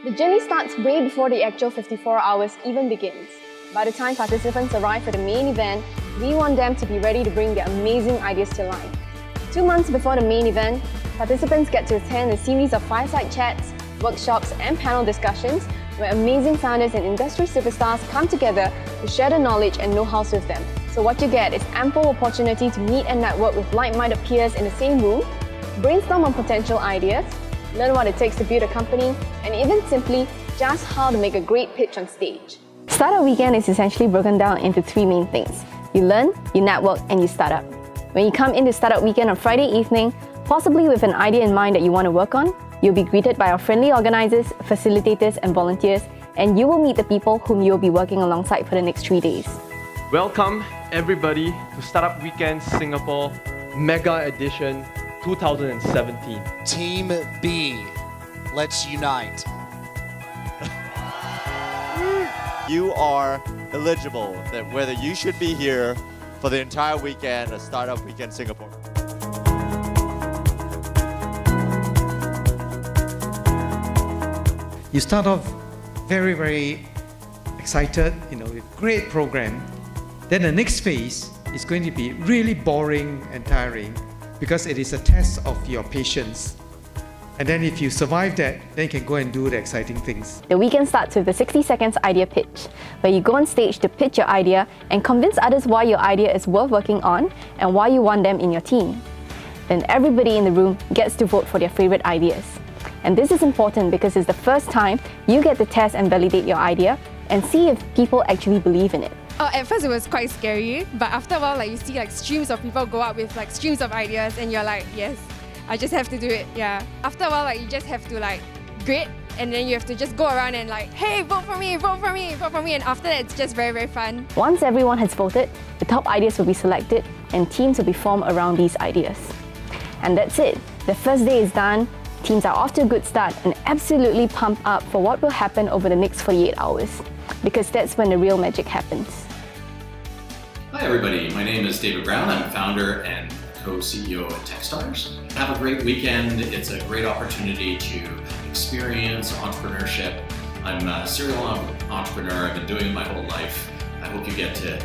The journey starts way before the actual 54 hours even begins. By the time participants arrive at the main event, we want them to be ready to bring their amazing ideas to life. 2 months before the main event, participants get to attend a series of fireside chats, workshops and panel discussions where amazing founders and industry superstars come together to share the knowledge and know-hows with them. So what you get is ample opportunity to meet and network with like-minded peers in the same room, brainstorm on potential ideas, learn what it takes to build a company, and even simply just how to make a great pitch on stage. Startup Weekend is essentially broken down into 3 main things. You learn, you network, and you start up. When you come into Startup Weekend on Friday evening, possibly with an idea in mind that you want to work on, you'll be greeted by our friendly organizers, facilitators, and volunteers, and you will meet the people whom you'll be working alongside for the next 3 days. Welcome, everybody, to Startup Weekend Singapore Mega Edition 2017. Team B, let's unite. You are eligible, that whether you should be here for the entire weekend of Startup Weekend Singapore. You start off very excited, with great program. Then the next phase is going to be really boring and tiring because it is a test of your patience. And then if you survive that, then you can go and do the exciting things. The weekend starts with the 60 seconds idea pitch, where you go on stage to pitch your idea and convince others why your idea is worth working on and why you want them in your team. Then everybody in the room gets to vote for their favorite ideas. And this is important because it's the first time you get to test and validate your idea and see if people actually believe in it. At first it was quite scary, but after a while you see streams of people go up with streams of ideas and you're like, yes, I just have to do it. Yeah. After a while you just have to grit, and then you have to just go around and hey, vote for me, vote for me, vote for me, and after that it's just very fun. Once everyone has voted, the top ideas will be selected and teams will be formed around these ideas. And that's it. The first day is done. Teams are off to a good start and absolutely pumped up for what will happen over the next 48 hours, because that's when the real magic happens. Hi everybody, my name is David Brown. I'm founder and co-CEO at Techstars. Have a great weekend. It's a great opportunity to experience entrepreneurship. I'm a serial entrepreneur. I've been doing it my whole life. I hope you get to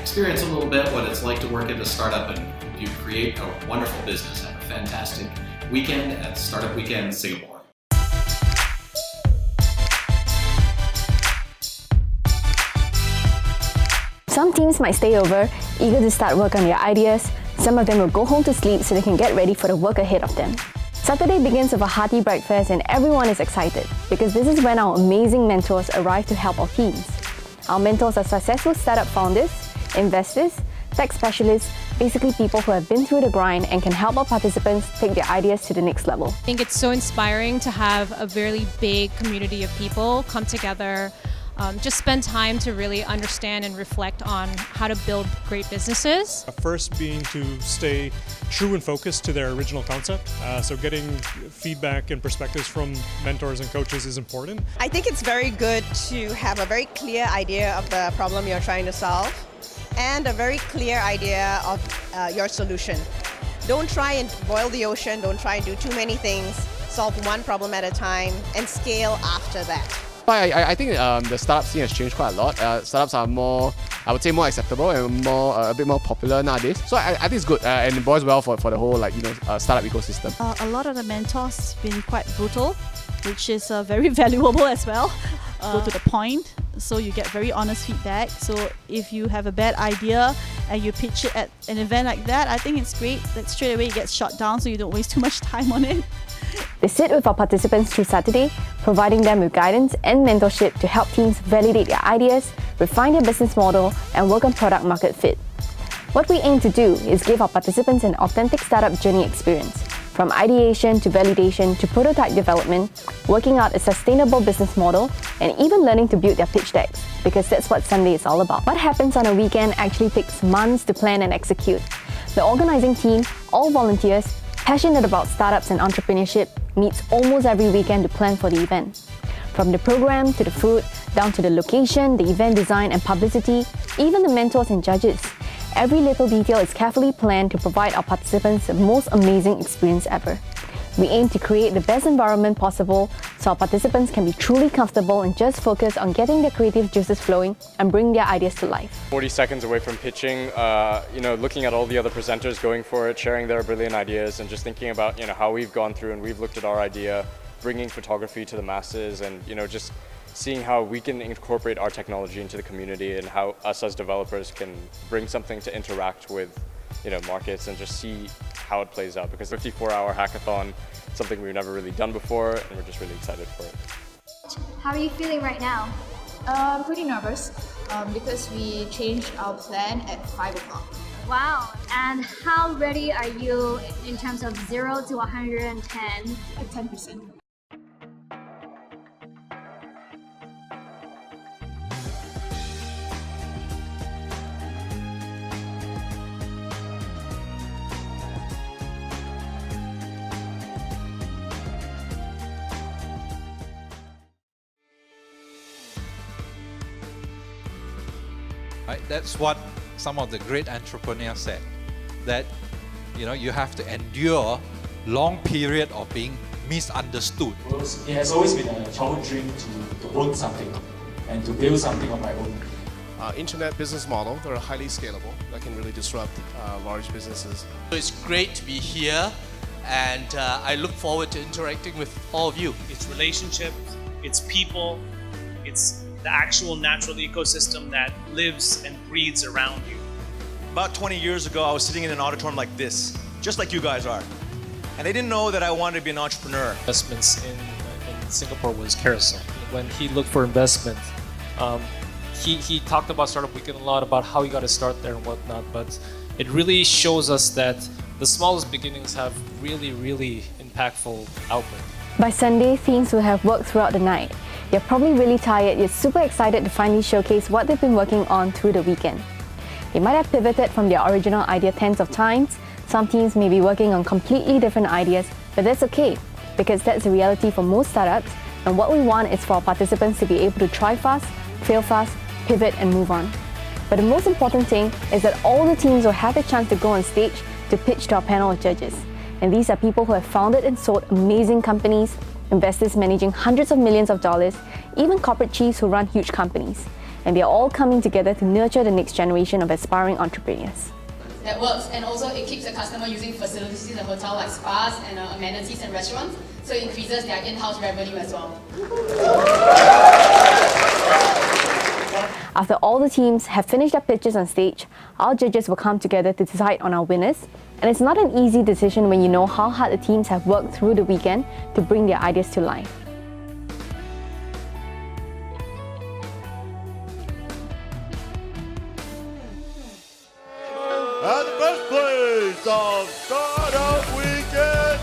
experience a little bit what it's like to work at a startup and you create a wonderful business. Have a fantastic weekend at Startup Weekend Singapore. Some teams might stay over, eager to start work on their ideas. Some of them will go home to sleep so they can get ready for the work ahead of them. Saturday begins with a hearty breakfast and everyone is excited because this is when our amazing mentors arrive to help our teams. Our mentors are successful startup founders, investors, tech specialists, basically people who have been through the grind and can help our participants take their ideas to the next level. I think it's so inspiring to have a really big community of people come together, just spend time to really understand and reflect on how to build great businesses. First being to stay true and focused to their original concept. So getting feedback and perspectives from mentors and coaches is important. I think it's very good to have a very clear idea of the problem you're trying to solve and a very clear idea of your solution. Don't try and boil the ocean, don't try and do too many things, solve one problem at a time and scale after that. I think the startup scene has changed quite a lot. Startups are more, I would say, more acceptable and a bit more popular nowadays. So I think it's good and it bodes well for the whole startup ecosystem. A lot of the mentors been quite brutal, which is very valuable as well. Go to the point, so you get very honest feedback. So if you have a bad idea and you pitch it at an event like that, I think it's great that straight away it gets shut down so you don't waste too much time on it. They sit with our participants through Saturday, providing them with guidance and mentorship to help teams validate their ideas, refine their business model, and work on product market fit. What we aim to do is give our participants an authentic startup journey experience, from ideation to validation to prototype development, working out a sustainable business model, and even learning to build their pitch decks, because that's what Sunday is all about. What happens on a weekend actually takes months to plan and execute. The organizing team, all volunteers, passionate about startups and entrepreneurship, meets almost every weekend to plan for the event. From the program to the food, down to the location, the event design and publicity, even the mentors and judges. Every little detail is carefully planned to provide our participants the most amazing experience ever. We aim to create the best environment possible so our participants can be truly comfortable and just focus on getting their creative juices flowing and bring their ideas to life. 40 seconds away from pitching, looking at all the other presenters going for it, sharing their brilliant ideas, and just thinking about how we've gone through and we've looked at our idea, bringing photography to the masses, and just seeing how we can incorporate our technology into the community and how us as developers can bring something to interact with markets and just see how it plays out, because 54-hour hackathon is something we've never really done before, and we're just really excited for it. How are you feeling right now? Pretty nervous because we changed our plan at 5 o'clock. Wow, and how ready are you in terms of 0 to 110? At 10%. Right? That's what some of the great entrepreneurs said, that you have to endure long period of being misunderstood. It has always been a childhood dream to own something and to build something of my own. Internet business model, they're highly scalable that can really disrupt large businesses. It's great to be here, and I look forward to interacting with all of you. It's relationships, it's people, it's the actual natural ecosystem that lives and breathes around you. About 20 years ago, I was sitting in an auditorium like this, just like you guys are. And I didn't know that I wanted to be an entrepreneur. Investments in Singapore was Carousel. When he looked for investment, he talked about Startup Weekend a lot, about how he got to start there and whatnot, but it really shows us that the smallest beginnings have really, really impactful output. By Sunday, teams will have worked throughout the night. They're probably really tired, yet super excited to finally showcase what they've been working on through the weekend. They might have pivoted from their original idea tens of times. Some teams may be working on completely different ideas, but that's okay, because that's the reality for most startups, and what we want is for our participants to be able to try fast, fail fast, pivot and move on. But the most important thing is that all the teams will have a chance to go on stage to pitch to our panel of judges. And these are people who have founded and sold amazing companies, investors managing hundreds of millions of dollars, even corporate chiefs who run huge companies. And they're all coming together to nurture the next generation of aspiring entrepreneurs. That works, and also it keeps the customer using facilities in the hotel like spas and amenities and restaurants, so it increases their in-house revenue as well. After all the teams have finished their pitches on stage, our judges will come together to decide on our winners. And it's not an easy decision when you know how hard the teams have worked through the weekend to bring their ideas to life. And the first place of Startup Weekend,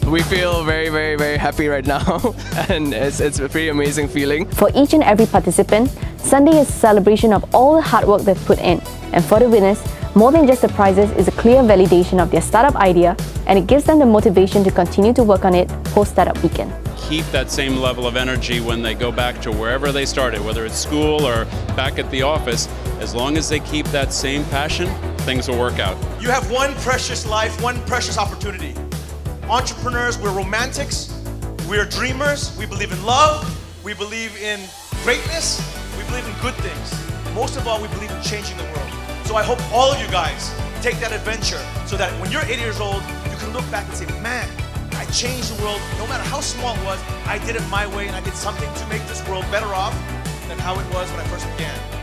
We feel very, very, very happy right now, and it's a pretty amazing feeling. For each and every participant, Sunday is a celebration of all the hard work they've put in. And for the winners, more than just the prizes is a clear validation of their startup idea, and it gives them the motivation to continue to work on it post-Startup Weekend. Keep that same level of energy when they go back to wherever they started, whether it's school or back at the office. As long as they keep that same passion, things will work out. You have one precious life, one precious opportunity. Entrepreneurs, we're romantics, we're dreamers, we believe in love, we believe in greatness, we believe in good things. Most of all, we believe in changing the world. So I hope all of you guys take that adventure so that when you're 80 years old, you can look back and say, man, I changed the world. No matter how small it was, I did it my way and I did something to make this world better off than how it was when I first began.